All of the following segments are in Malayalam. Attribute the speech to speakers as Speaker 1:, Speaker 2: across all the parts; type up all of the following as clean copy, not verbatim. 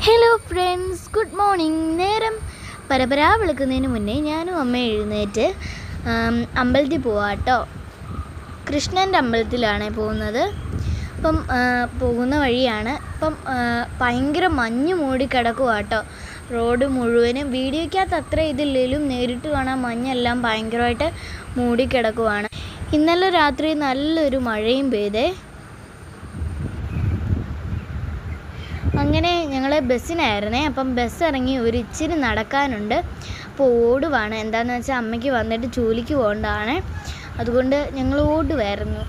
Speaker 1: Hello friends, good morning. നേരം പരപരാ വിളിക്കുന്നതിന് മുന്നേ ഞാനും അമ്മ എഴുന്നേറ്റ് അമ്പലത്തിൽ പോവാം കേട്ടോ. കൃഷ്ണൻ്റെ അമ്പലത്തിലാണ് പോകുന്നത്. അപ്പം പോകുന്ന വഴിയാണ്. ഇപ്പം ഭയങ്കര മഞ്ഞ് മൂടി കിടക്കുക കേട്ടോ. റോഡ് മുഴുവനും വീഡിയോയ്ക്കകത്ത് അത്ര ഇതില്ലെങ്കിലും നേരിട്ട് കാണാൻ മഞ്ഞെല്ലാം ഭയങ്കരമായിട്ട് മൂടിക്കിടക്കുവാണ്. ഇന്നലെ രാത്രി നല്ലൊരു മഴയും പെയ്തേ. അങ്ങനെ ഞങ്ങൾ ബസ്സിനായിരുന്നേ. അപ്പം ബസ് ഇറങ്ങി ഒരു ഇച്ചിരി നടക്കാനുണ്ട്. അപ്പോൾ ഓടുവാണ്. എന്താണെന്ന് വെച്ചാൽ അമ്മയ്ക്ക് വന്നിട്ട് ജോലിക്ക് പോകേണ്ടതാണ്. അതുകൊണ്ട് ഞങ്ങൾ ഓടുമായിരുന്നു.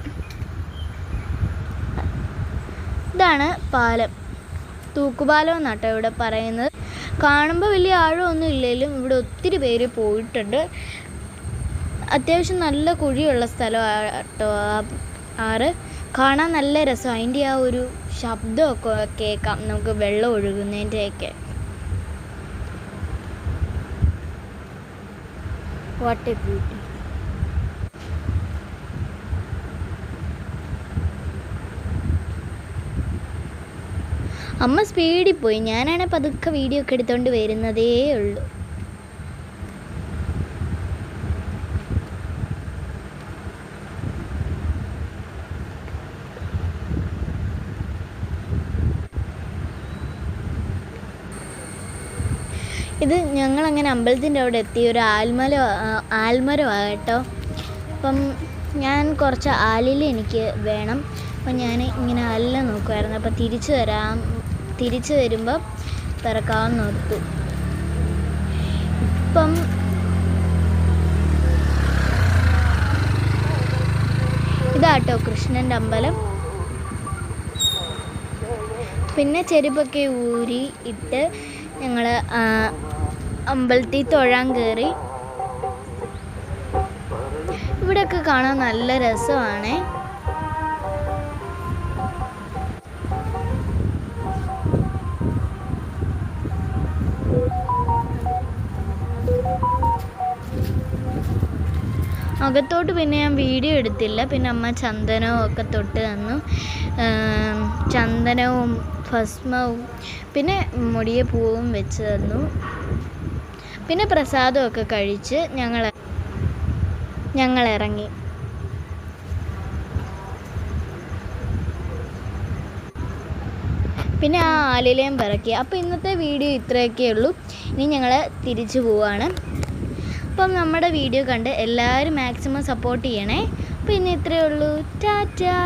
Speaker 1: ഇതാണ് പാലം, തൂക്കുപാലം എന്നാട്ടോ ഇവിടെ പറയുന്നത്. കാണുമ്പോൾ വലിയ ആഴമൊന്നും ഇല്ലെങ്കിലും ഇവിടെ ഒത്തിരി പേര് പോയിട്ടുണ്ട്. അത്യാവശ്യം നല്ല കുഴിയുള്ള സ്ഥലമാണ് കേട്ടോ ആറ്. കാണാൻ നല്ല രസം. അതിൻ്റെ ആ ഒരു ശബ്ദമൊക്കെ കേൾക്കാം നമുക്ക്, വെള്ളം ഒഴുകുന്നതിൻ്റെയൊക്കെ. What A beauty. അമ്മ സ്പീഡിൽ പോയി. ഞാനാണെങ്കിൽ പതുക്കെ വീഡിയോ ഒക്കെ എടുത്തുകൊണ്ട് വരുന്നതേ ഉള്ളൂ. ഇത് ഞങ്ങളങ്ങനെ അമ്പലത്തിൻ്റെ അവിടെ എത്തി. ഒരു ആൽമരമാണ് കേട്ടോ. അപ്പം ഞാൻ കുറച്ച് ആലില എനിക്ക് വേണം. അപ്പം ഞാൻ ഇങ്ങനെ ആലില നോക്കുമായിരുന്നു. അപ്പം തിരിച്ചു വരുമ്പം പിറക്കാമെന്ന് ഓർത്തു. ഇപ്പം ഇതാട്ടോ കൃഷ്ണൻ്റെ അമ്പലം. പിന്നെ ചെരുപ്പൊക്കെ ഊരി ഇട്ട് ഞങ്ങൾ അമ്പലത്തിൽ തൊഴാൻ കയറി. ഇവിടെയൊക്കെ കാണാൻ നല്ല രസമാണ്. അകത്തോട്ട് പിന്നെ ഞാൻ വീഡിയോ എടുത്തില്ല. പിന്നെ അമ്മ ചന്ദനവും ഒക്കെ തൊട്ട് തന്നു. ചന്ദനവും ഭസ്മവും പിന്നെ മുടിയപ്പൂവും വെച്ച് തന്നു. പിന്നെ പ്രസാദമൊക്കെ കഴിച്ച് ഞങ്ങൾ ഇറങ്ങി. പിന്നെ ആ ആലിലയും പിറക്കി. അപ്പോൾ ഇന്നത്തെ വീഡിയോ ഇത്രയൊക്കെ ഉള്ളൂ. ഇനി ഞങ്ങൾ തിരിച്ചു പോവാണ്. അപ്പം നമ്മുടെ വീഡിയോ കണ്ട് എല്ലാവരും മാക്സിമം സപ്പോർട്ട് ചെയ്യണേ. അപ്പോൾ ഇന്ന് ഇത്രയേ ഉള്ളൂ. ടാറ്റാ.